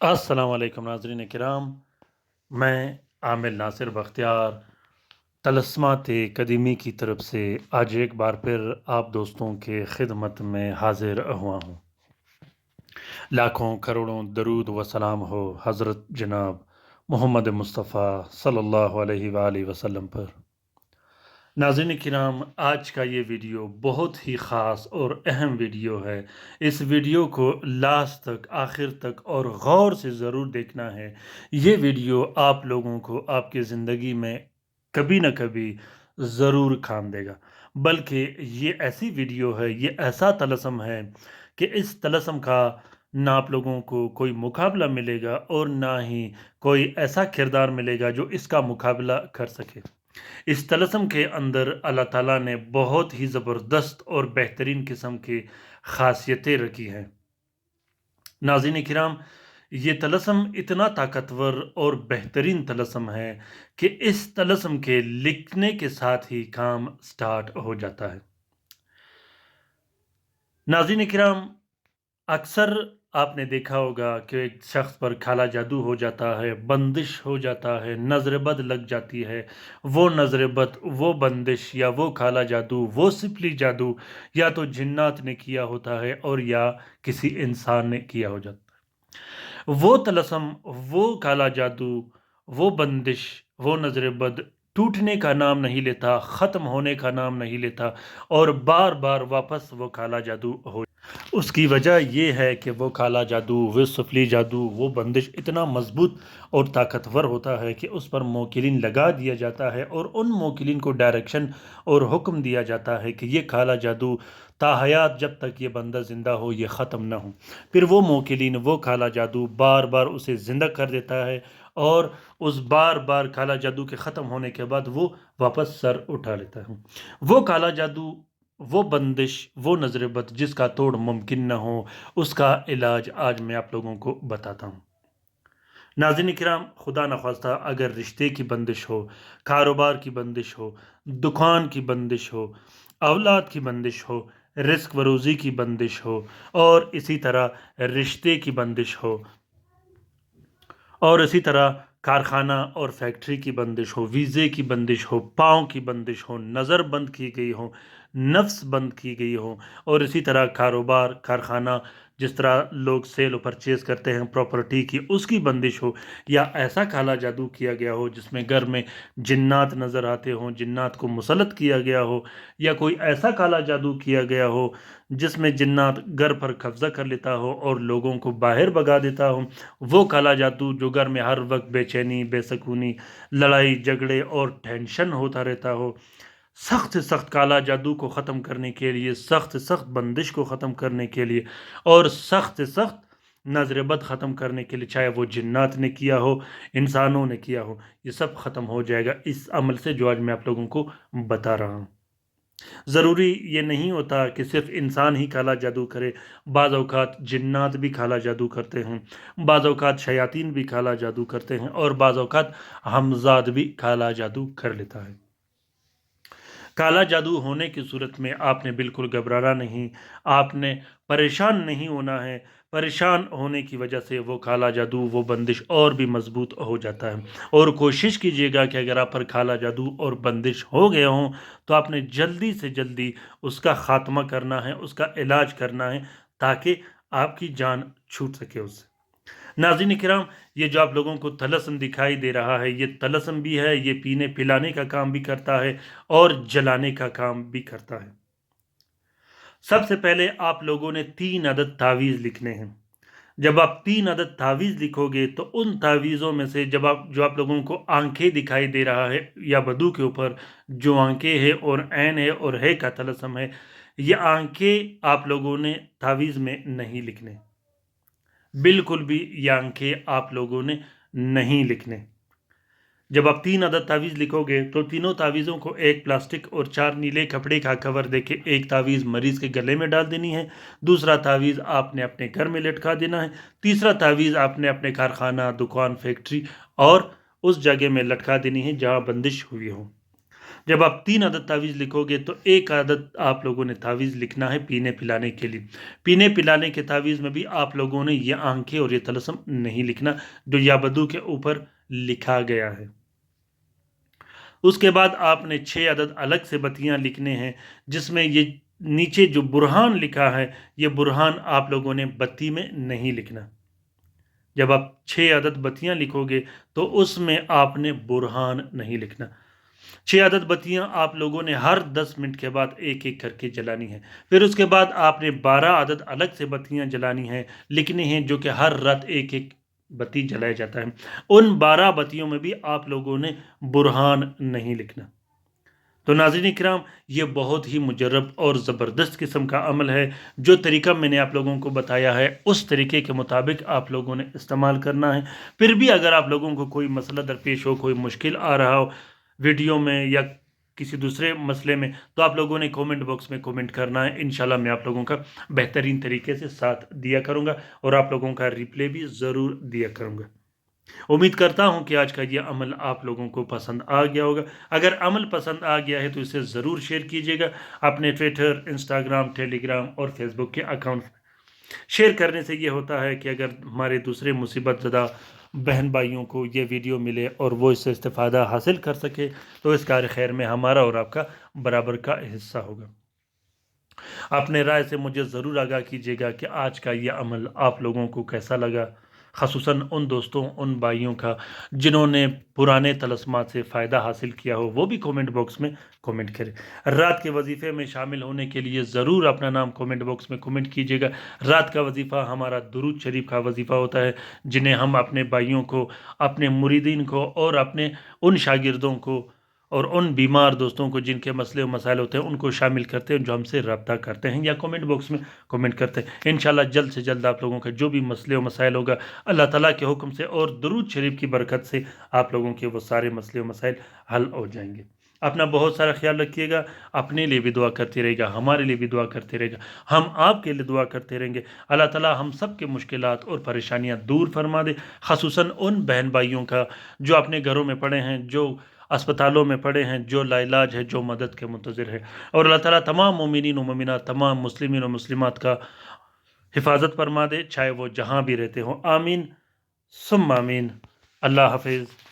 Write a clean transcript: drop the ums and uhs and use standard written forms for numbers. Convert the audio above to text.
अस्सलाम वालेकुम नाज़रीन किराम। मैं आमिर नासिर बख्तियार तलस्मात कदीमी की तरफ से आज एक बार फिर आप दोस्तों के खिदमत में हाजिर हुआ हूँ। लाखों करोड़ों दरूद व सलाम हो हज़रत जनाब मोहम्मद मुस्तफ़ा सल्लल्लाहु अलैहि वालैहि वसल्लम पर। नाज़रीन किराम, आज का ये वीडियो बहुत ही ख़ास और अहम वीडियो है। इस वीडियो को लास्ट तक, आखिर तक और गौर से ज़रूर देखना है। ये वीडियो आप लोगों को आपकी ज़िंदगी में कभी न कभी ज़रूर काम देगा। बल्कि ये ऐसी वीडियो है, ये ऐसा तलस्म है कि इस तलस्म का ना आप लोगों को कोई मुकाबला मिलेगा और ना ही कोई ऐसा किरदार मिलेगा जो इसका मुकाबला कर सके। इस तलस्म के अंदर अल्लाह ताला ने बहुत ही ज़बरदस्त और बेहतरीन किस्म की ख़ासियतें रखी हैं। नाज़रीन किराम, ये तलस्म इतना ताकतवर और बेहतरीन तलस्म है कि इस तलस्म के लिखने के साथ ही काम स्टार्ट हो जाता है। नाज़रीन किराम, अक्सर आपने देखा होगा कि एक शख्स पर काला जादू हो जाता है, बंदिश हो जाता है, नज़र बद लग जाती है। वो नज़र बद, वो बंदिश या वो काला जादू, वो सिपली जादू या तो जिन्नात ने किया होता है और या किसी इंसान ने किया हो जाता है। वो तलस्म, वो काला जादू, वो बंदिश, वो नज़र बद टूटने का नाम नहीं लेता, ख़त्म होने का नाम नहीं लेता और बार बार वापस वो काला जादू हो। उसकी वजह ये है कि वो काला जादू, वो सफली जादू, वो बंदिश इतना मजबूत और ताकतवर होता है कि उस पर मोकिलिन लगा दिया जाता है और उन मोकिलिन को डायरेक्शन और हुक्म दिया जाता है कि ये काला जादू ताहयात जब तक ये बंदा ज़िंदा हो ये ख़त्म ना हो। फिर वो मोकिलिन वो काला जादू बार बार उसे ज़िंदा कर देता है और उस बार बार काला जादू के ख़त्म होने के बाद वो वापस सर उठा लेता है। वो काला जादू, वो बंदिश, वो नज़र बद जिसका तोड़ मुमकिन न हो, उसका इलाज आज मैं आप लोगों को बताता हूँ। नाज़रीन किराम, खुदा न खास्ता अगर रिश्ते की बंदिश हो, कारोबार की बंदिश हो, दुकान की बंदिश हो, औलाद की बंदिश हो, रिस्क व रोज़ी की बंदिश हो और इसी तरह रिश्ते की बंदिश हो और इसी तरह कारखाना और फैक्ट्री की बंदिश हो, वीज़े की बंदिश हो, पाँव की बंदिश हो, नज़र बंद की गई हो, नफ्स बंद की गई हो और इसी तरह कारोबार, कारखाना जिस तरह लोग सेल और परचेज़ करते हैं प्रॉपर्टी की, उसकी बंदिश हो या ऐसा काला जादू किया गया हो जिसमें घर में जिन्नात नज़र आते हों, जिन्नात को मुसल्लत किया गया हो या कोई ऐसा काला जादू किया गया हो जिसमें जिन्नात घर पर कब्ज़ा कर लेता हो और लोगों को बाहर भगा देता हो। वो काला जादू जो घर में हर वक्त बेचैनी, बेसकूनी, लड़ाई झगड़े और टेंशन होता रहता हो। सख्त से सख्त काला जादू को ख़त्म करने के लिए, सख्त से सख्त बंदिश को ख़त्म करने के लिए और सख्त से सख्त नज़र बद ख़त्म करने के लिए, चाहे वो जिन्नात ने किया हो, इंसानों ने किया हो, ये सब ख़त्म हो जाएगा इस अमल से जो आज मैं आप लोगों को बता रहा हूँ। ज़रूरी ये नहीं होता कि सिर्फ़ इंसान ही काला जादू करे, बाज़ औक़ात जिन्नात भी काला जादू करते हैं, बाज़ औक़ात शयातीन भी काला जादू करते हैं और बाज़ औक़ात हमज़ाद भी काला जादू कर लेता है। काला जादू होने की सूरत में आपने बिल्कुल घबराना नहीं, आपने परेशान नहीं होना है। परेशान होने की वजह से वो काला जादू, वो बंदिश और भी मज़बूत हो जाता है और कोशिश कीजिएगा कि अगर आप पर काला जादू और बंदिश हो गए हों, तो आपने जल्दी से जल्दी उसका ख़ात्मा करना है, उसका इलाज करना है ताकि आपकी जान छूट सके उससे। नाज़रीन किराम, ये जो आप लोगों को तलस्म दिखाई दे रहा है, ये तलस्म भी है, ये पीने पिलाने का काम भी करता है और जलाने का काम भी करता है। सबसे पहले आप लोगों ने 3 अदद तावीज़ लिखने हैं। जब आप 3 अदद तावीज़ लिखोगे तो उन तावीज़ों में से जब आप जो आप लोगों को आँखें दिखाई दे रहा है या वधू के ऊपर जो आँखें हैं और ऐन है और है का तलस्म है, ये आँखें आप लोगों ने तावीज़ में नहीं लिखने। बिल्कुल भी ये आँखें आप लोगों ने नहीं लिखने। जब आप 3 अदद तावीज़ लिखोगे तो तीनों तावीज़ों को एक प्लास्टिक और 4 नीले कपड़े का कवर देके एक तावीज़ मरीज़ के गले में डाल देनी है, दूसरा तावीज़ आपने अपने घर में लटका देना है, तीसरा तावीज़ आपने अपने कारखाना, दुकान, फैक्ट्री और उस जगह में लटका देनी है जहाँ बंदिश हुई हो। जब आप 3 अदद तावीज़ लिखोगे तो एक अदद आप लोगों ने तावीज़ लिखना है पीने पिलाने के लिए। पीने पिलाने के तावीज़ में भी आप लोगों ने ये आंखें और ये तलस्सुम नहीं लिखना जो याबदू के ऊपर लिखा गया है। उसके बाद आपने 6 अदद अलग से बत्तियां लिखने हैं, जिसमें ये नीचे जो बुरहान लिखा है, ये बुरहान आप लोगों ने बत्ती में नहीं लिखना। जब आप 6 अदद बत्तियां लिखोगे तो उसमें आपने बुरहान नहीं लिखना। 6 अदद बत्तियां आप लोगों ने हर 10 मिनट के बाद एक एक करके जलानी है। फिर उसके बाद आपने 12 अदद अलग से बत्तियां जलानी हैं, लिखनी हैं, जो कि हर रात एक एक बत्ती जलाया जाता है। उन 12 बत्तियों में भी आप लोगों ने बुरहान नहीं लिखना। तो नाज़रीन इकराम, ये बहुत ही मुजर्रब और ज़बरदस्त किस्म का अमल है। जो तरीका मैंने आप लोगों को बताया है उस तरीके के मुताबिक आप लोगों ने इस्तेमाल करना है। फिर भी अगर आप लोगों को कोई मसला दरपेश हो, कोई मुश्किल आ रहा हो वीडियो में या किसी दूसरे मसले में, तो आप लोगों ने कमेंट बॉक्स में कमेंट करना है। इंशाल्लाह मैं आप लोगों का बेहतरीन तरीके से साथ दिया करूँगा और आप लोगों का रिप्लाई भी ज़रूर दिया करूँगा। उम्मीद करता हूं कि आज का ये अमल आप लोगों को पसंद आ गया होगा। अगर अमल पसंद आ गया है तो इसे ज़रूर शेयर कीजिएगा अपने ट्विटर, इंस्टाग्राम, टेलीग्राम और फेसबुक के अकाउंट में। शेयर करने से ये होता है कि अगर हमारे दूसरे मुसीबत ज़दा बहन भाइयों को ये वीडियो मिले और वो इससे इस्तेफादा हासिल कर सके, तो इस कार खैर में हमारा और आपका बराबर का हिस्सा होगा। अपने राय से मुझे ज़रूर आगाह कीजिएगा कि आज का ये अमल आप लोगों को कैसा लगा, ख़ासुसन उन दोस्तों, उन भाइयों का जिन्होंने पुराने तलस्मात से फ़ायदा हासिल किया हो, वो भी कमेंट बॉक्स में कमेंट करें। रात के वजीफ़े में शामिल होने के लिए ज़रूर अपना नाम कमेंट बॉक्स में कमेंट कीजिएगा। रात का वजीफ़ा हमारा दुरूद शरीफ का वजीफ़ा होता है, जिन्हें हम अपने भाइयों को, अपने मुरीदीन को और अपने उन शागिर्दों को और उन बीमार दोस्तों को जिनके मसले और मसाइल होते हैं उनको शामिल करते हैं, जो हमसे रब्ता करते हैं या कमेंट बॉक्स में कमेंट करते हैं। इंशाल्लाह जल्द से जल्द आप लोगों का जो भी मसले और मसाइल होगा, अल्लाह ताला के हुक्म से और दुरूद शरीफ की बरकत से आप लोगों के वो सारे मसले और मसाइल हल हो जाएंगे। अपना बहुत सारा ख्याल रखिएगा। अपने लिए भी दुआ करते रहेगा, हमारे लिए भी दुआ करते रहेगा, हम आपके लिए दुआ करते रहेंगे। अल्लाह ताला हम सब के मुश्किलात और परेशानियां दूर फरमा दे, ख़ासुसन उन बहन भाइयों का जो अपने घरों में पड़े हैं, जो अस्पतालों में पड़े हैं, जो लाइलाज है, जो मदद के मुंतज़िर है। और अल्लाह ताला तमाम मोमिनीन व मोमिनात, तमाम मुस्लिमीन व मुस्लिमात का हिफाजत फरमा दे, चाहे वो जहाँ भी रहते हों। आमीन सुम्मा आमीन। अल्लाह हाफिज़।